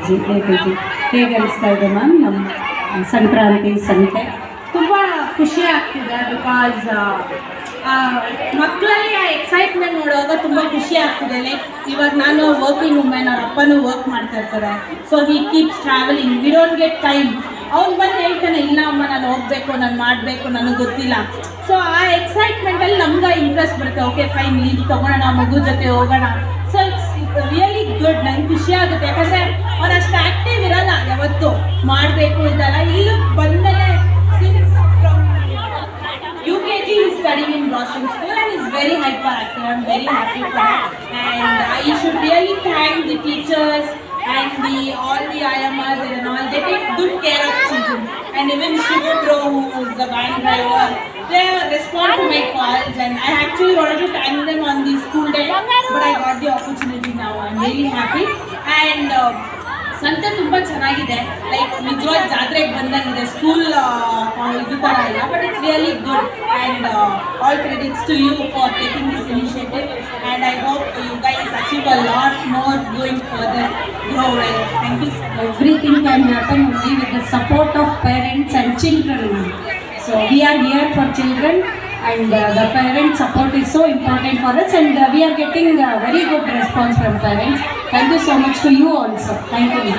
G ಹೇಗೆ ಅನಿಸ್ತಾ ಇದೆ ಮ್ಯಾಮ್ ನಮ್ಮ ಸಂಕ್ರಾಂತಿ ಸಂತೆ? ತುಂಬ ಖುಷಿ ಆಗ್ತಿದೆ ಬಿಕಾಸ್ ಮಕ್ಕಳಲ್ಲಿ ಆ ಎಕ್ಸೈಟ್ಮೆಂಟ್ ನೋಡುವಾಗ ತುಂಬ ಖುಷಿ ಆಗ್ತಿದೆ. ಲೈಕ್ ಇವಾಗ ನಾನು ವರ್ಕಿಂಗ್ ವುಮೆನ್, ಅವ್ರ ಅಪ್ಪನೂ ವರ್ಕ್ ಮಾಡ್ತಾ ಇರ್ತಾರೆ. So he keeps travelling, we don't get time. ಅವ್ನು ಬಂದು ಹೇಳ್ತಾನೆ, ಇಲ್ಲ ಅಮ್ಮ ನಾನು ಹೋಗಬೇಕು, ನಾನು ಮಾಡಬೇಕು, ನನಗೆ ಗೊತ್ತಿಲ್ಲ. ಸೊ ಆ ಎಕ್ಸೈಟ್ಮೆಂಟಲ್ಲಿ ನಮ್ಗೆ ಇಂಟ್ರೆಸ್ಟ್ ಬರುತ್ತೆ. ಓಕೆ ಫೈನ್, ಲೀವ್ ತೊಗೊಳೋಣ, ಮಗು ಜೊತೆ ಹೋಗೋಣ. So it's really good. ನಂಗೆ ಖುಷಿ ಆಗುತ್ತೆ, ಯಾಕಂದರೆ ಅವ್ರು ಅಷ್ಟು ಆ್ಯಕ್ಟಿವ್ ಇರಲ್ಲ, ಯಾವತ್ತು ಮಾಡಬೇಕು ಇದಲ್ಲ. ಇಲ್ಲಿ ಬಂದಮೇಲೆ since from UKG is studying in Blossom School and is very hyperactive. I'm very happy for that. And I should really thank the teachers and all the IMRs and all. They take good care of children. And even Shivu Bro, who is the van driver, they respond to my calls. And I actually wanted to thank them on the school day, but I got the opportunity now. I'm really happy. And ಸಂತೆ ತುಂಬ ಚೆನ್ನಾಗಿದೆ. Like ನಿಜವಾದ ಜಾತ್ರೆಗೆ ಬಂದಂಗಿದೆ. School ಇದು ಥರ ಇಲ್ಲ, but it's really good. And all credits to you for taking this initiative. And I hope you guys achieve a lot more going further. Grow well. Thank you so much. Everything can happen only with the support of parents and children. So we are here for children, and the parent support is so important for us, and we are getting very good response from parents. Thank you so much to you also. Thank you.